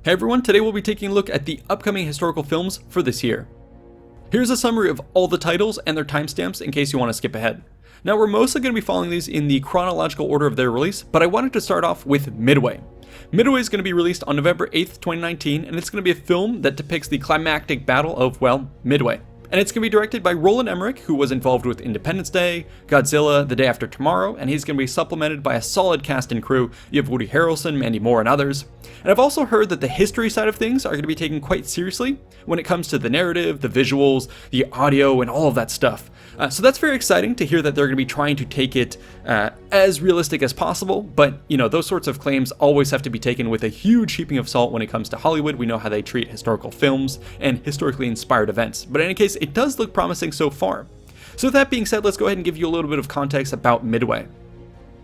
Hey everyone, today we'll be taking a look at the upcoming historical films for this year. Here's a summary of all the titles and their timestamps in case you want to skip ahead. Now we're mostly going to be following these in the chronological order of their release, but I wanted to start off with Midway. Midway is going to be released on November 8th, 2019, and it's going to be a film that depicts the climactic battle of, well, Midway. And it's going to be directed by Roland Emmerich, who was involved with Independence Day, Godzilla, The Day After Tomorrow, and he's going to be supplemented by a solid cast and crew. You have Woody Harrelson, Mandy Moore, and others. And I've also heard that the history side of things are going to be taken quite seriously when it comes to the narrative, the visuals, the audio, and all of that stuff. So that's very exciting to hear that they're going to be trying to take it as realistic as possible, but those sorts of claims always have to be taken with a huge heaping of salt when it comes to Hollywood. We know how they treat historical films and historically inspired events, but in any case, it does look promising so far. So with that being said, let's go ahead and give you a little bit of context about Midway.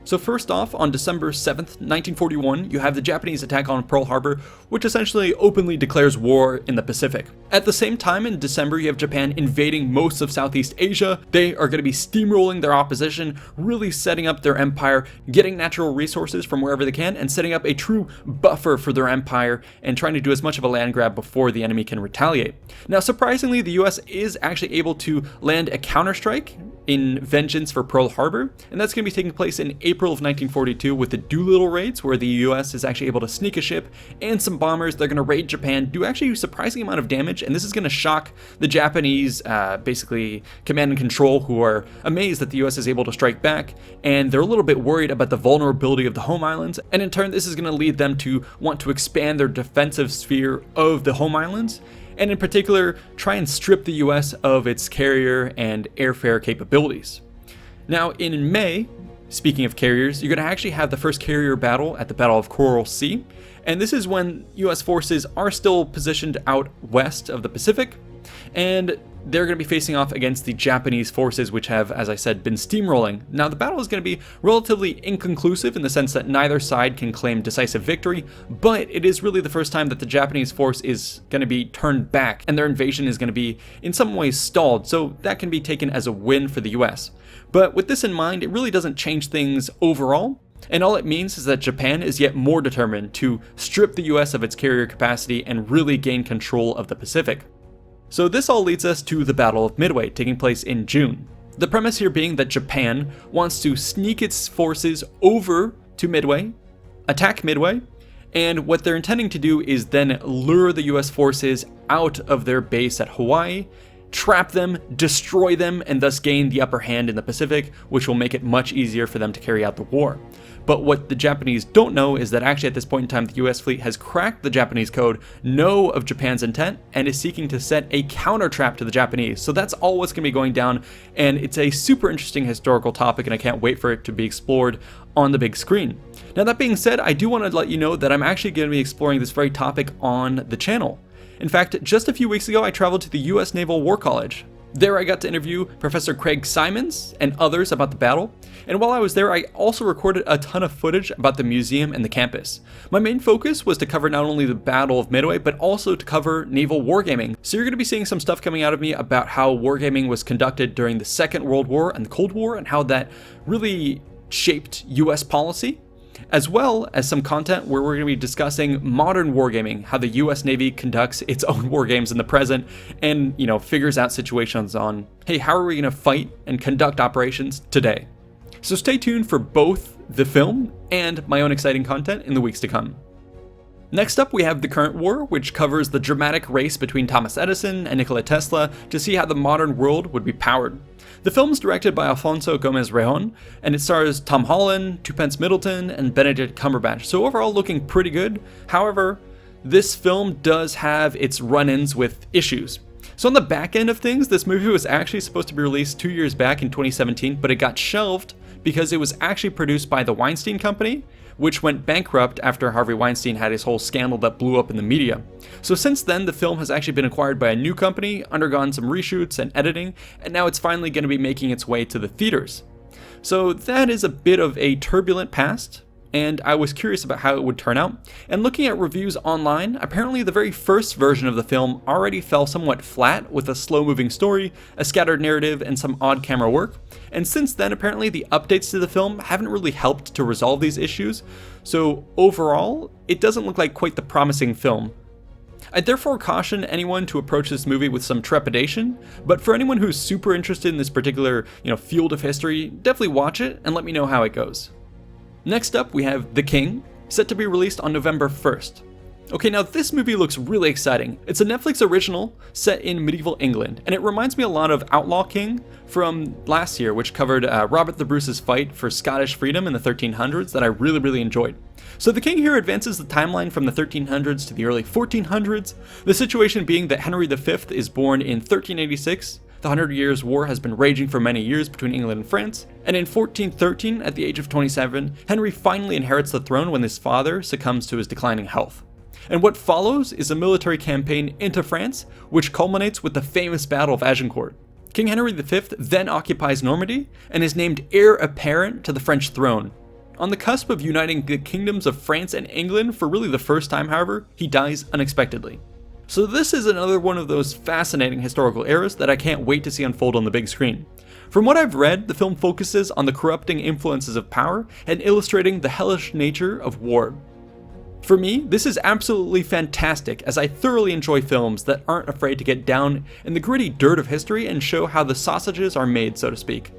So first off, on December 7th, 1941, you have the Japanese attack on Pearl Harbor, which essentially openly declares war in the Pacific. At the same time, in December, you have Japan invading most of Southeast Asia. They are going to be steamrolling their opposition, really setting up their empire, getting natural resources from wherever they can, and setting up a true buffer for their empire, and trying to do as much of a land grab before the enemy can retaliate. Now, surprisingly, the US is actually able to land a counterstrike in vengeance for Pearl Harbor, and that's going to be taking place in April of 1942 with the Doolittle raids, where the US is actually able to sneak a ship and some bombers. They're going to raid Japan, do actually a surprising amount of damage, and this is going to shock the Japanese basically command and control, who are amazed that the US is able to strike back, and they're a little bit worried about the vulnerability of the home islands, and in turn this is going to lead them to want to expand their defensive sphere of the home islands, and in particular, try and strip the US of its carrier and airfare capabilities. Now, in May, speaking of carriers, you're going to actually have the first carrier battle at the Battle of Coral Sea, and this is when US forces are still positioned out west of the Pacific, and they're going to be facing off against the Japanese forces, which have, as I said, been steamrolling. Now, the battle is going to be relatively inconclusive in the sense that neither side can claim decisive victory, but it is really the first time that the Japanese force is going to be turned back, and their invasion is going to be in some ways stalled, so that can be taken as a win for the US. But with this in mind, it really doesn't change things overall, and all it means is that Japan is yet more determined to strip the US of its carrier capacity and really gain control of the Pacific. So this all leads us to the Battle of Midway, taking place in June. The premise here being that Japan wants to sneak its forces over to Midway, attack Midway, and what they're intending to do is then lure the US forces out of their base at Hawaii, trap them, destroy them, and thus gain the upper hand in the Pacific, which will make it much easier for them to carry out the war. But what the Japanese don't know is that actually at this point in time, the US fleet has cracked the Japanese code, know of Japan's intent, and is seeking to set a counter trap to the Japanese. So that's all what's going to be going down, and it's a super interesting historical topic, and I can't wait for it to be explored on the big screen. Now, that being said, I do want to let you know that I'm actually going to be exploring this very topic on the channel. In fact, just a few weeks ago, I traveled to the US Naval War College. There I got to interview Professor Craig Simons and others about the battle, and while I was there, I also recorded a ton of footage about the museum and the campus. My main focus was to cover not only the Battle of Midway, but also to cover naval wargaming. So you're going to be seeing some stuff coming out of me about how wargaming was conducted during the Second World War and the Cold War, and how that really shaped US policy, as well as some content where we're going to be discussing modern wargaming, how the US Navy conducts its own war games in the present, and figures out situations on, hey, how are we going to fight and conduct operations today? So stay tuned for both the film and my own exciting content in the weeks to come. Next up, we have The Current War, which covers the dramatic race between Thomas Edison and Nikola Tesla to see how the modern world would be powered. The film is directed by Alfonso Gomez-Rejon, and it stars Tom Holland, Tupence Middleton, and Benedict Cumberbatch, so overall looking pretty good. However, this film does have its run-ins with issues. So on the back end of things, this movie was actually supposed to be released 2 years back in 2017, but it got shelved because it was actually produced by the Weinstein Company, which went bankrupt after Harvey Weinstein had his whole scandal that blew up in the media. So since then, the film has actually been acquired by a new company, undergone some reshoots and editing, and now it's finally going to be making its way to the theaters. So that is a bit of a turbulent past and I was curious about how it would turn out. And looking at reviews online, apparently the very first version of the film already fell somewhat flat with a slow-moving story, a scattered narrative, and some odd camera work. And since then, apparently the updates to the film haven't really helped to resolve these issues, so overall, it doesn't look like quite the promising film. I'd therefore caution anyone to approach this movie with some trepidation, but for anyone who's super interested in this particular, field of history, definitely watch it and let me know how it goes. Next up, we have The King, set to be released on November 1st. Okay, now this movie looks really exciting. It's a Netflix original set in medieval England, and it reminds me a lot of Outlaw King from last year, which covered Robert the Bruce's fight for Scottish freedom in the 1300s that I really enjoyed. So The King here advances the timeline from the 1300s to the early 1400s, the situation being that Henry V is born in 1386, the 100 Years' War has been raging for many years between England and France, and in 1413, at the age of 27, Henry finally inherits the throne when his father succumbs to his declining health. And what follows is a military campaign into France, which culminates with the famous Battle of Agincourt. King Henry V then occupies Normandy, and is named heir apparent to the French throne. On the cusp of uniting the kingdoms of France and England for really the first time, however, he dies unexpectedly. So this is another one of those fascinating historical eras that I can't wait to see unfold on the big screen. From what I've read, the film focuses on the corrupting influences of power and illustrating the hellish nature of war. For me, this is absolutely fantastic, as I thoroughly enjoy films that aren't afraid to get down in the gritty dirt of history and show how the sausages are made, so to speak.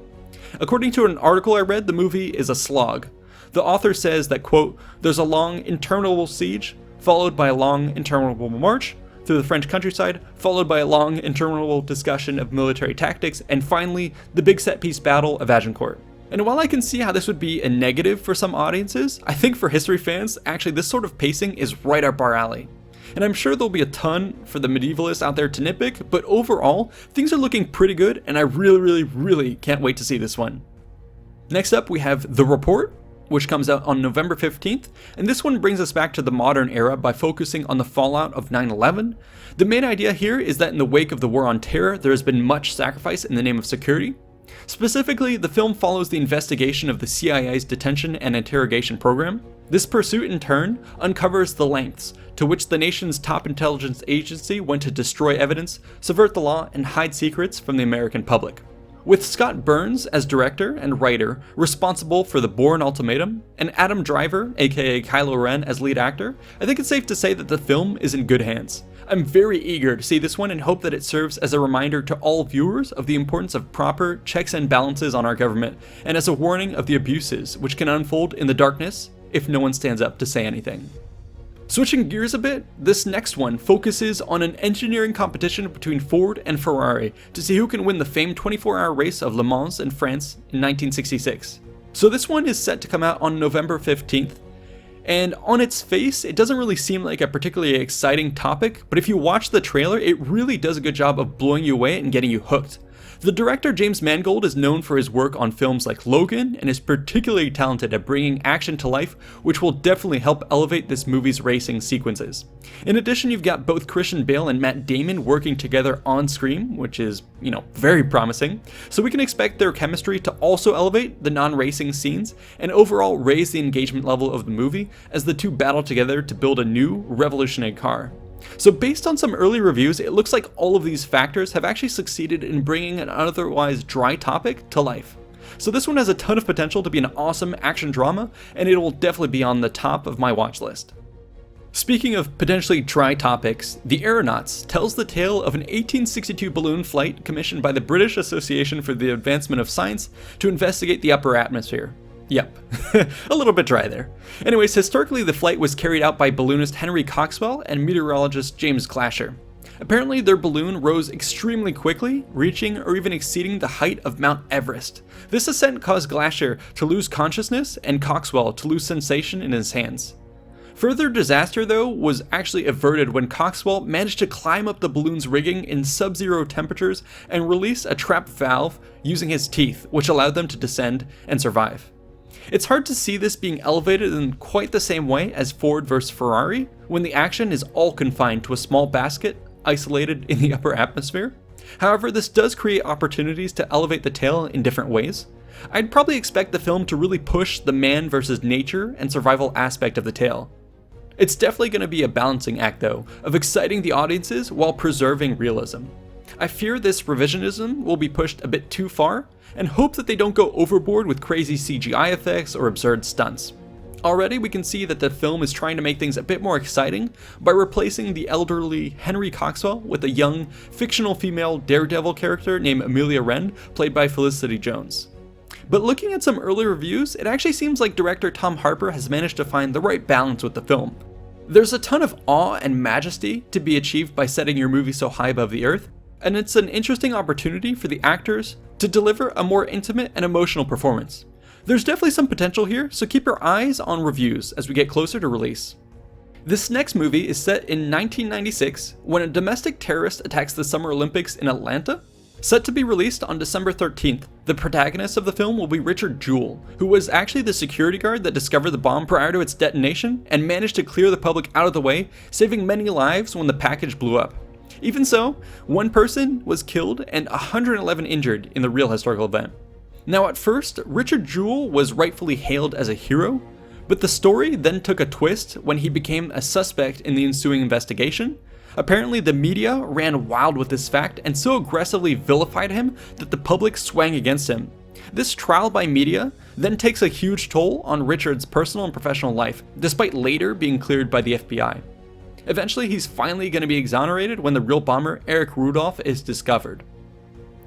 According to an article I read, the movie is a slog. The author says that, quote, "There's a long, interminable siege, followed by a long, interminable march through the French countryside, followed by a long, interminable discussion of military tactics, and finally, the big set-piece battle of Agincourt." And while I can see how this would be a negative for some audiences, I think for history fans, actually this sort of pacing is right up our alley. And I'm sure there'll be a ton for the medievalists out there to nitpick, but overall, things are looking pretty good, and I really can't wait to see this one. Next up, we have The Report, which comes out on November 15th, and this one brings us back to the modern era by focusing on the fallout of 9/11. The main idea here is that in the wake of the War on Terror, there has been much sacrifice in the name of security. Specifically, the film follows the investigation of the CIA's detention and interrogation program. This pursuit, in turn, uncovers the lengths to which the nation's top intelligence agency went to destroy evidence, subvert the law, and hide secrets from the American public. With Scott Burns as director and writer, responsible for The Bourne Ultimatum, and Adam Driver, aka Kylo Ren, as lead actor, I think it's safe to say that the film is in good hands. I'm very eager to see this one and hope that it serves as a reminder to all viewers of the importance of proper checks and balances on our government, and as a warning of the abuses which can unfold in the darkness if no one stands up to say anything. Switching gears a bit, this next one focuses on an engineering competition between Ford and Ferrari to see who can win the famed 24-hour race of Le Mans in France in 1966. So this one is set to come out on November 15th, and on its face, it doesn't really seem like a particularly exciting topic, but if you watch the trailer, it really does a good job of blowing you away and getting you hooked. The director James Mangold is known for his work on films like Logan and is particularly talented at bringing action to life, which will definitely help elevate this movie's racing sequences. In addition, you've got both Christian Bale and Matt Damon working together on screen, which is, very promising. So we can expect their chemistry to also elevate the non-racing scenes and overall raise the engagement level of the movie as the two battle together to build a new, revolutionary car. So based on some early reviews, it looks like all of these factors have actually succeeded in bringing an otherwise dry topic to life. So this one has a ton of potential to be an awesome action drama, and it will definitely be on the top of my watch list. Speaking of potentially dry topics, The Aeronauts tells the tale of an 1862 balloon flight commissioned by the British Association for the Advancement of Science to investigate the upper atmosphere. Yep, a little bit dry there. Anyways, historically the flight was carried out by balloonist Henry Coxwell and meteorologist James Glasher. Apparently their balloon rose extremely quickly, reaching or even exceeding the height of Mount Everest. This ascent caused Glasher to lose consciousness and Coxwell to lose sensation in his hands. Further disaster, though, was actually averted when Coxwell managed to climb up the balloon's rigging in sub-zero temperatures and release a trap valve using his teeth, which allowed them to descend and survive. It's hard to see this being elevated in quite the same way as Ford vs. Ferrari, when the action is all confined to a small basket isolated in the upper atmosphere. However, this does create opportunities to elevate the tale in different ways. I'd probably expect the film to really push the man versus nature and survival aspect of the tale. It's definitely going to be a balancing act though, of exciting the audiences while preserving realism. I fear this revisionism will be pushed a bit too far, and hope that they don't go overboard with crazy CGI effects or absurd stunts. Already we can see that the film is trying to make things a bit more exciting by replacing the elderly Henry Coxwell with a young, fictional female daredevil character named Amelia Wren, played by Felicity Jones. But looking at some early reviews, it actually seems like director Tom Harper has managed to find the right balance with the film. There's a ton of awe and majesty to be achieved by setting your movie so high above the earth, and it's an interesting opportunity for the actors to deliver a more intimate and emotional performance. There's definitely some potential here, so keep your eyes on reviews as we get closer to release. This next movie is set in 1996 when a domestic terrorist attacks the Summer Olympics in Atlanta. Set to be released on December 13th, the protagonist of the film will be Richard Jewell, who was actually the security guard that discovered the bomb prior to its detonation and managed to clear the public out of the way, saving many lives when the package blew up. Even so, one person was killed and 111 injured in the real historical event. Now at first, Richard Jewell was rightfully hailed as a hero, but the story then took a twist when he became a suspect in the ensuing investigation. Apparently the media ran wild with this fact and so aggressively vilified him that the public swang against him. This trial by media then takes a huge toll on Richard's personal and professional life, despite later being cleared by the FBI. Eventually he's finally going to be exonerated when the real bomber, Eric Rudolph, is discovered.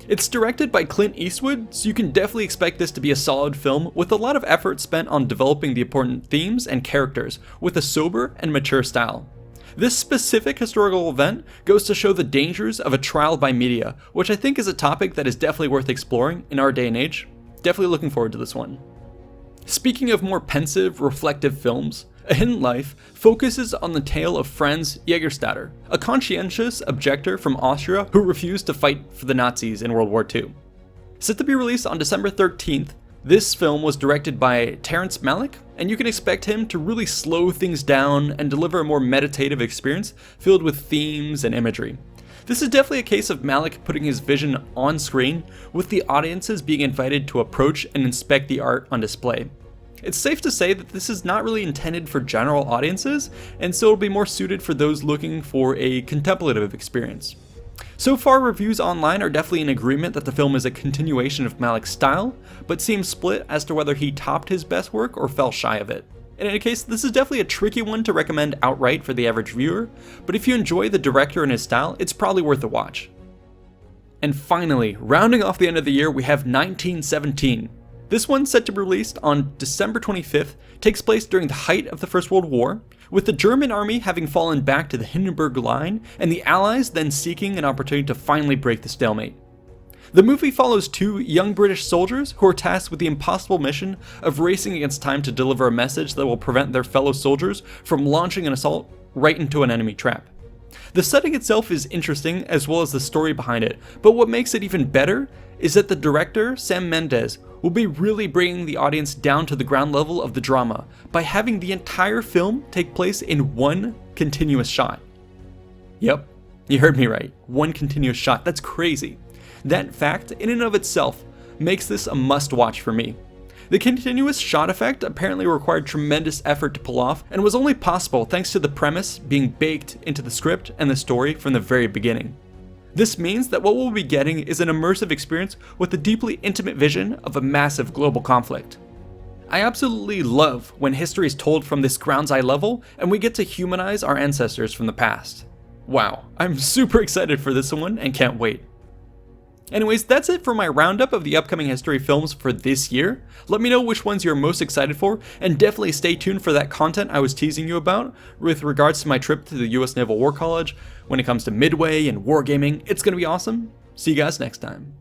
It's directed by Clint Eastwood, so you can definitely expect this to be a solid film with a lot of effort spent on developing the important themes and characters with a sober and mature style. This specific historical event goes to show the dangers of a trial by media, which I think is a topic that is definitely worth exploring in our day and age. Definitely looking forward to this one. Speaking of more pensive, reflective films, A Hidden Life focuses on the tale of Franz Jägerstätter, a conscientious objector from Austria who refused to fight for the Nazis in World War II. Set to be released on December 13th, this film was directed by Terrence Malick, and you can expect him to really slow things down and deliver a more meditative experience filled with themes and imagery. This is definitely a case of Malick putting his vision on screen, with the audiences being invited to approach and inspect the art on display. It's safe to say that this is not really intended for general audiences, and so it'll be more suited for those looking for a contemplative experience. So far, reviews online are definitely in agreement that the film is a continuation of Malick's style, but seem split as to whether he topped his best work or fell shy of it. In any case, this is definitely a tricky one to recommend outright for the average viewer, but if you enjoy the director and his style, it's probably worth a watch. And finally, rounding off the end of the year, we have 1917. This one, set to be released on December 25th, takes place during the height of the First World War, with the German army having fallen back to the Hindenburg Line and the Allies then seeking an opportunity to finally break the stalemate. The movie follows two young British soldiers who are tasked with the impossible mission of racing against time to deliver a message that will prevent their fellow soldiers from launching an assault right into an enemy trap. The setting itself is interesting as well as the story behind it, but what makes it even better is that the director, Sam Mendes, will be really bringing the audience down to the ground level of the drama by having the entire film take place in one continuous shot. Yep, you heard me right, one continuous shot, that's crazy. That fact, in and of itself, makes this a must-watch for me. The continuous shot effect apparently required tremendous effort to pull off, and was only possible thanks to the premise being baked into the script and the story from the very beginning. This means that what we'll be getting is an immersive experience with a deeply intimate vision of a massive global conflict. I absolutely love when history is told from this ground's eye level and we get to humanize our ancestors from the past. Wow, I'm super excited for this one and can't wait. Anyways, that's it for my roundup of the upcoming history films for this year. Let me know which ones you're most excited for, and definitely stay tuned for that content I was teasing you about with regards to my trip to the US Naval War College. When it comes to Midway and wargaming, it's going to be awesome. See you guys next time.